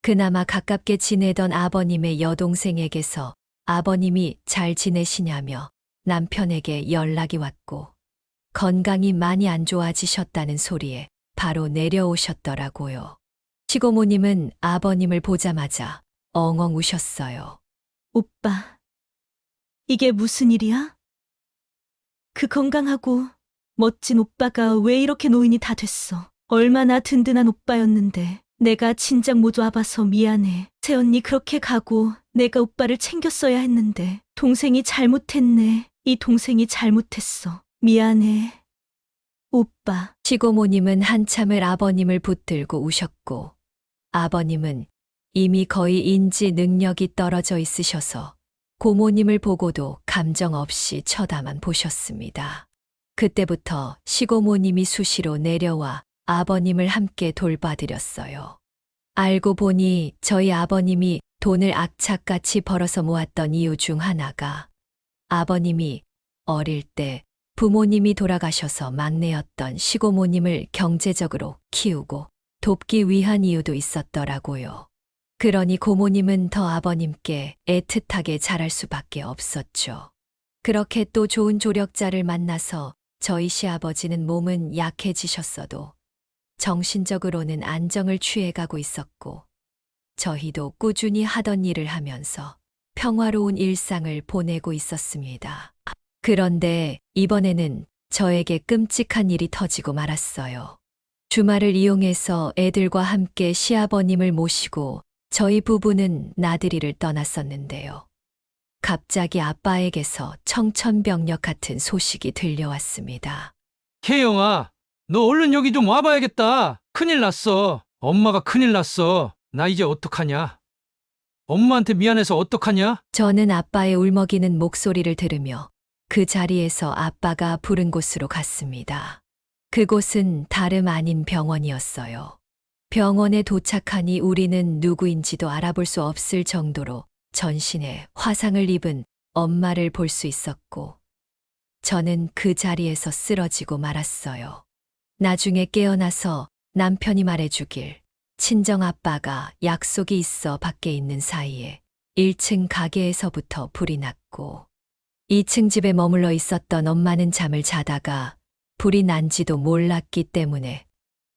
그나마 가깝게 지내던 아버님의 여동생에게서 아버님이 잘 지내시냐며 남편에게 연락이 왔고 건강이 많이 안 좋아지셨다는 소리에 바로 내려오셨더라고요. 시고모님은 아버님을 보자마자 엉엉 우셨어요. 오빠, 이게 무슨 일이야? 그 건강하고 멋진 오빠가 왜 이렇게 노인이 다 됐어? 얼마나 든든한 오빠였는데. 내가 진작 못 와봐서 미안해. 새언니 그렇게 가고 내가 오빠를 챙겼어야 했는데. 동생이 잘못했네. 이 동생이 잘못했어. 미안해. 오빠. 시고모님은 한참을 아버님을 붙들고 우셨고 아버님은 이미 거의 인지 능력이 떨어져 있으셔서 고모님을 보고도 감정 없이 쳐다만 보셨습니다. 그때부터 시고모님이 수시로 내려와 아버님을 함께 돌봐드렸어요. 알고 보니 저희 아버님이 돈을 악착같이 벌어서 모았던 이유 중 하나가 아버님이 어릴 때 부모님이 돌아가셔서 막내였던 시고모님을 경제적으로 키우고 돕기 위한 이유도 있었더라고요. 그러니 고모님은 더 아버님께 애틋하게 잘할 수밖에 없었죠. 그렇게 또 좋은 조력자를 만나서 저희 시아버지는 몸은 약해지셨어도 정신적으로는 안정을 취해가고 있었고 저희도 꾸준히 하던 일을 하면서 평화로운 일상을 보내고 있었습니다. 그런데 이번에는 저에게 끔찍한 일이 터지고 말았어요. 주말을 이용해서 애들과 함께 시아버님을 모시고 저희 부부는 나들이를 떠났었는데요. 갑자기 아빠에게서 청천벽력 같은 소식이 들려왔습니다. 혜영아, 너 얼른 여기 좀 와봐야겠다. 큰일 났어. 엄마가 큰일 났어. 나 이제 어떡하냐? 엄마한테 미안해서 어떡하냐? 저는 아빠의 울먹이는 목소리를 들으며 그 자리에서 아빠가 부른 곳으로 갔습니다. 그곳은 다름 아닌 병원이었어요. 병원에 도착하니 우리는 누구인지도 알아볼 수 없을 정도로 전신에 화상을 입은 엄마를 볼 수 있었고 저는 그 자리에서 쓰러지고 말았어요. 나중에 깨어나서 남편이 말해주길 친정아빠가 약속이 있어 밖에 있는 사이에 1층 가게에서부터 불이 났고 2층 집에 머물러 있었던 엄마는 잠을 자다가 불이 난지도 몰랐기 때문에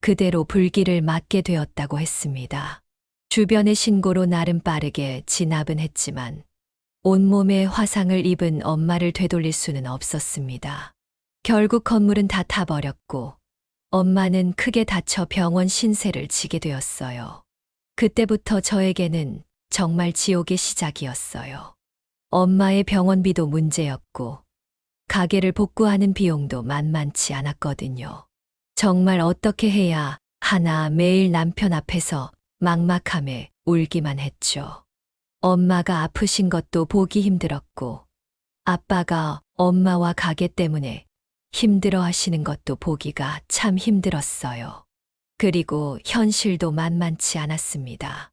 그대로 불길을 맞게 되었다고 했습니다. 주변의 신고로 나름 빠르게 진압은 했지만 온몸에 화상을 입은 엄마를 되돌릴 수는 없었습니다. 결국 건물은 다 타버렸고 엄마는 크게 다쳐 병원 신세를 지게 되었어요. 그때부터 저에게는 정말 지옥의 시작이었어요. 엄마의 병원비도 문제였고 가게를 복구하는 비용도 만만치 않았거든요. 정말 어떻게 해야 하나 매일 남편 앞에서 막막함에 울기만 했죠. 엄마가 아프신 것도 보기 힘들었고 아빠가 엄마와 가게 때문에 힘들어 하시는 것도 보기가 참 힘들었어요. 그리고 현실도 만만치 않았습니다.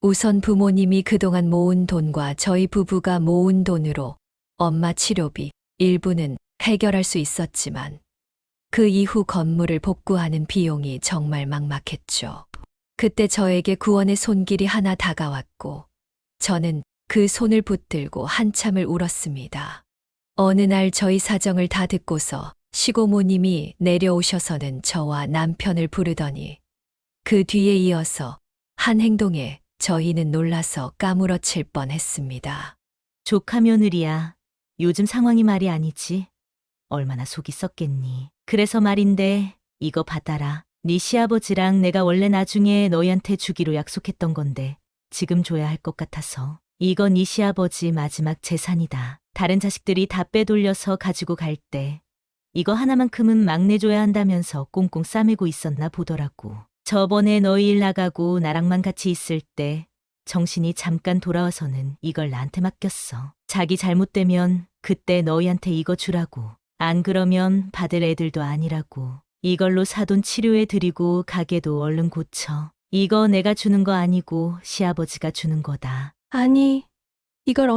우선 부모님이 그동안 모은 돈과 저희 부부가 모은 돈으로 엄마 치료비 일부는 해결할 수 있었지만 그 이후 건물을 복구하는 비용이 정말 막막했죠. 그때 저에게 구원의 손길이 하나 다가왔고 저는 그 손을 붙들고 한참을 울었습니다. 어느 날 저희 사정을 다 듣고서 시고모님이 내려오셔서는 저와 남편을 부르더니 그 뒤에 이어서 한 행동에 저희는 놀라서 까무러칠 뻔했습니다. 조카 며느리야. 요즘 상황이 말이 아니지. 얼마나 속이 썩겠니. 그래서 말인데 이거 받아라. 네 시아버지랑 내가 원래 나중에 너희한테 주기로 약속했던 건데 지금 줘야 할 것 같아서. 이건 네 시아버지 마지막 재산이다. 다른 자식들이 다 빼돌려서 가지고 갈 때 이거 하나만큼은 막내 줘야 한다면서 꽁꽁 싸매고 있었나 보더라고. 저번에 너희 일 나가고 나랑만 같이 있을 때 정신이 잠깐 돌아와서는 이걸 나한테 맡겼어. 자기 잘못되면 그때 너희한테 이거 주라고. 안 그러면 받을 애들도 아니라고. 이걸로 사돈 치료해 드리고 가게도 얼른 고쳐. 이거 내가 주는 거 아니고 시아버지가 주는 거다. 아니, 이걸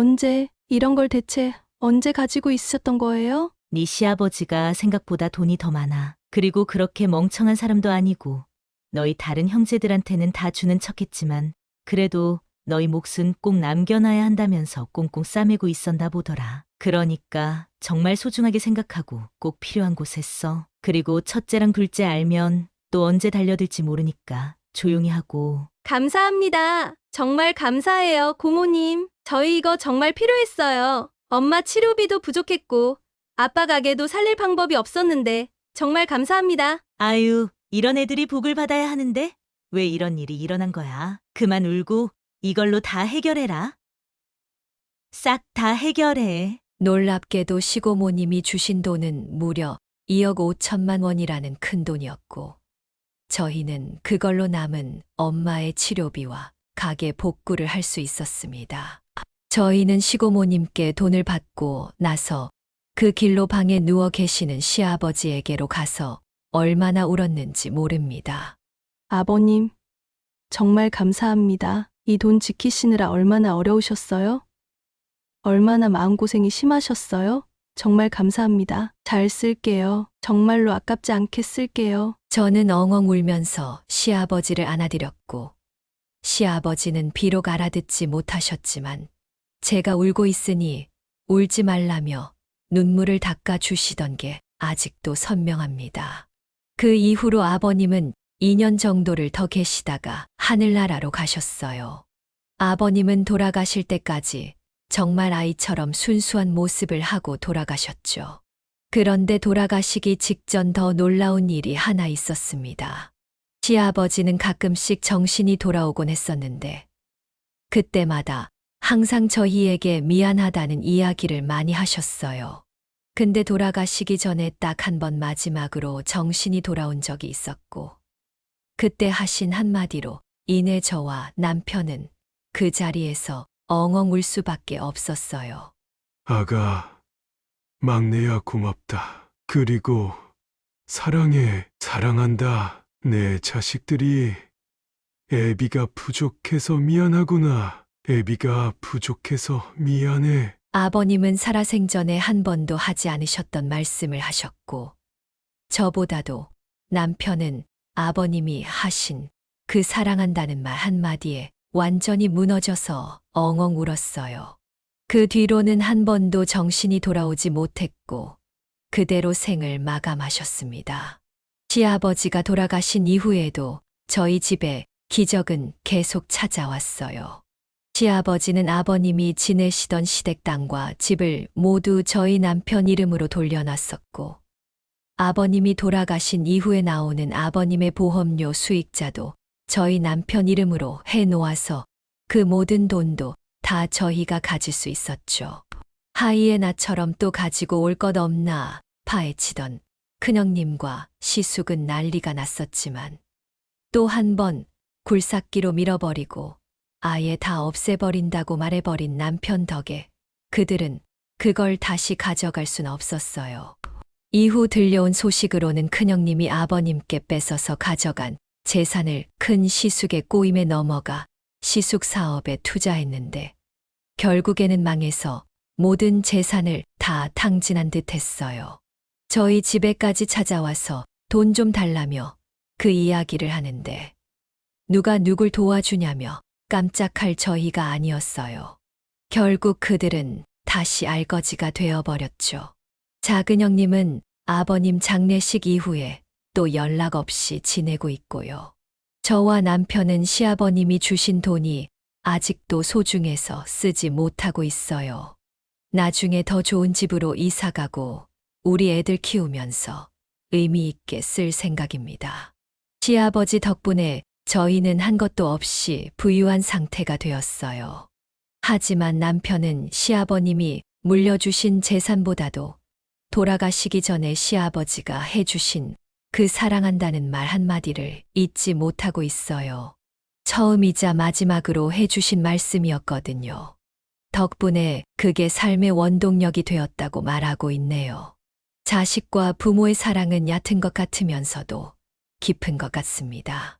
이런 걸 대체 언제 가지고 있으셨던 거예요? 네 시아버지가 생각보다 돈이 더 많아. 그리고 그렇게 멍청한 사람도 아니고 너희 다른 형제들한테는 다 주는 척했지만 그래도 너희 몫은 꼭 남겨놔야 한다면서 꽁꽁 싸매고 있었나 보더라. 그러니까 정말 소중하게 생각하고 꼭 필요한 곳에 써. 그리고 첫째랑 둘째 알면 또 언제 달려들지 모르니까 조용히 하고. 감사합니다. 정말 감사해요, 고모님. 저희 이거 정말 필요했어요. 엄마 치료비도 부족했고 아빠 가게도 살릴 방법이 없었는데 정말 감사합니다. 아유, 이런 애들이 복을 받아야 하는데 왜 이런 일이 일어난 거야? 그만 울고 이걸로 다 해결해라. 싹 다 해결해. 놀랍게도 시고모님이 주신 돈은 무려 2억 5천만 원이라는 큰 돈이었고, 저희는 그걸로 남은 엄마의 치료비와 가게 복구를 할 수 있었습니다. 저희는 시고모님께 돈을 받고 나서 그 길로 방에 누워 계시는 시아버지에게로 가서 얼마나 울었는지 모릅니다. 아버님, 정말 감사합니다. 이 돈 지키시느라 얼마나 어려우셨어요? 얼마나 마음고생이 심하셨어요? 정말 감사합니다. 잘 쓸게요. 정말로 아깝지 않게 쓸게요. 저는 엉엉 울면서 시아버지를 안아드렸고, 시아버지는 비록 알아듣지 못하셨지만 제가 울고 있으니 울지 말라며 눈물을 닦아주시던 게 아직도 선명합니다. 그 이후로 아버님은 2년 정도를 더 계시다가 하늘나라로 가셨어요. 아버님은 돌아가실 때까지 정말 아이처럼 순수한 모습을 하고 돌아가셨죠. 그런데 돌아가시기 직전 더 놀라운 일이 하나 있었습니다. 시아버지는 가끔씩 정신이 돌아오곤 했었는데 그때마다 항상 저희에게 미안하다는 이야기를 많이 하셨어요. 근데 돌아가시기 전에 딱 한 번 마지막으로 정신이 돌아온 적이 있었고, 그때 하신 한마디로 인해 저와 남편은 그 자리에서 엉엉 울 수밖에 없었어요. 아가, 막내야 고맙다. 그리고 사랑해, 사랑한다. 내 자식들이 애비가 부족해서 미안하구나. 애비가 부족해서 미안해. 아버님은 살아생전에 한 번도 하지 않으셨던 말씀을 하셨고, 저보다도 남편은 아버님이 하신 그 사랑한다는 말 한마디에 완전히 무너져서 엉엉 울었어요. 그 뒤로는 한 번도 정신이 돌아오지 못했고 그대로 생을 마감하셨습니다. 시아버지가 돌아가신 이후에도 저희 집에 기적은 계속 찾아왔어요. 시아버지는 아버님이 지내시던 시댁 땅과 집을 모두 저희 남편 이름으로 돌려놨었고, 아버님이 돌아가신 이후에 나오는 아버님의 보험료 수익자도 저희 남편 이름으로 해놓아서 그 모든 돈도 다 저희가 가질 수 있었죠. 하이에나처럼 또 가지고 올 것 없나 파헤치던 큰형님과 시숙은 난리가 났었지만 또 한 번 굴삭기로 밀어버리고 아예 다 없애버린다고 말해버린 남편 덕에 그들은 그걸 다시 가져갈 순 없었어요. 이후 들려온 소식으로는 큰형님이 아버님께 뺏어서 가져간 재산을 큰 시숙의 꼬임에 넘어가 시숙 사업에 투자했는데 결국에는 망해서 모든 재산을 다 탕진한 듯 했어요. 저희 집에까지 찾아와서 돈 좀 달라며 그 이야기를 하는데 누가 누굴 도와주냐며 깜짝할 저희가 아니었어요. 결국 그들은 다시 알거지가 되어버렸죠. 작은 형님은 아버님 장례식 이후에 또 연락 없이 지내고 있고요. 저와 남편은 시아버님이 주신 돈이 아직도 소중해서 쓰지 못하고 있어요. 나중에 더 좋은 집으로 이사가고 우리 애들 키우면서 의미 있게 쓸 생각입니다. 시아버지 덕분에 저희는 한 것도 없이 부유한 상태가 되었어요. 하지만 남편은 시아버님이 물려주신 재산보다도 돌아가시기 전에 시아버지가 해주신 그 사랑한다는 말 한마디를 잊지 못하고 있어요. 처음이자 마지막으로 해주신 말씀이었거든요. 덕분에 그게 삶의 원동력이 되었다고 말하고 있네요. 자식과 부모의 사랑은 얕은 것 같으면서도 깊은 것 같습니다.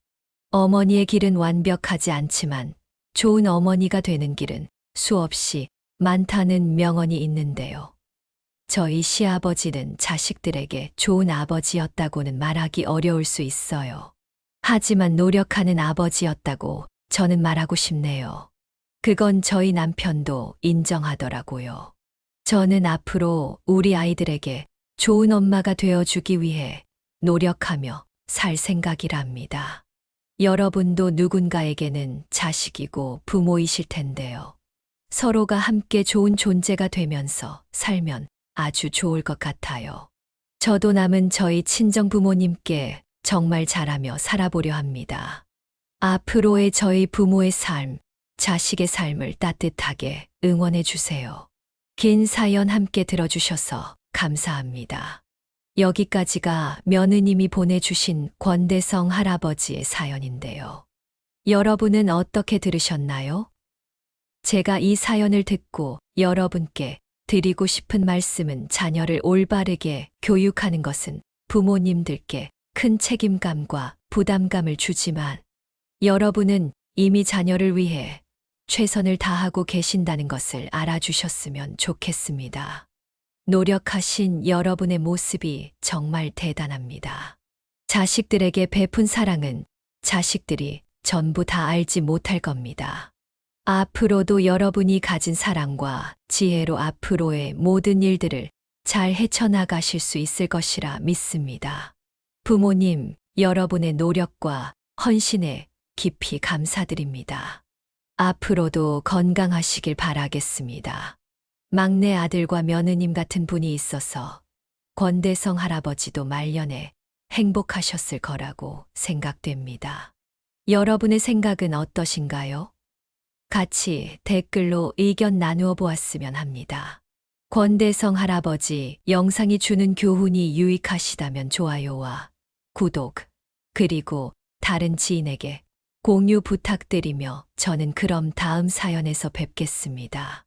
어머니의 길은 완벽하지 않지만 좋은 어머니가 되는 길은 수없이 많다는 명언이 있는데요. 저희 시아버지는 자식들에게 좋은 아버지였다고는 말하기 어려울 수 있어요. 하지만 노력하는 아버지였다고 저는 말하고 싶네요. 그건 저희 남편도 인정하더라고요. 저는 앞으로 우리 아이들에게 좋은 엄마가 되어주기 위해 노력하며 살 생각이랍니다. 여러분도 누군가에게는 자식이고 부모이실 텐데요. 서로가 함께 좋은 존재가 되면서 살면 아주 좋을 것 같아요. 저도 남은 저희 친정 부모님께 정말 잘하며 살아보려 합니다. 앞으로의 저희 부모의 삶, 자식의 삶을 따뜻하게 응원해 주세요. 긴 사연 함께 들어주셔서 감사합니다. 여기까지가 며느님이 보내주신 권대성 할아버지의 사연인데요. 여러분은 어떻게 들으셨나요? 제가 이 사연을 듣고 여러분께 드리고 싶은 말씀은 자녀를 올바르게 교육하는 것은 부모님들께 큰 책임감과 부담감을 주지만 여러분은 이미 자녀를 위해 최선을 다하고 계신다는 것을 알아주셨으면 좋겠습니다. 노력하신 여러분의 모습이 정말 대단합니다. 자식들에게 베푼 사랑은 자식들이 전부 다 알지 못할 겁니다. 앞으로도 여러분이 가진 사랑과 지혜로 앞으로의 모든 일들을 잘 헤쳐나가실 수 있을 것이라 믿습니다. 부모님, 여러분의 노력과 헌신에 깊이 감사드립니다. 앞으로도 건강하시길 바라겠습니다. 막내 아들과 며느님 같은 분이 있어서 권대성 할아버지도 말년에 행복하셨을 거라고 생각됩니다. 여러분의 생각은 어떠신가요? 같이 댓글로 의견 나누어 보았으면 합니다. 권대성 할아버지 영상이 주는 교훈이 유익하시다면 좋아요와 구독, 그리고 다른 지인에게 공유 부탁드리며 저는 그럼 다음 사연에서 뵙겠습니다.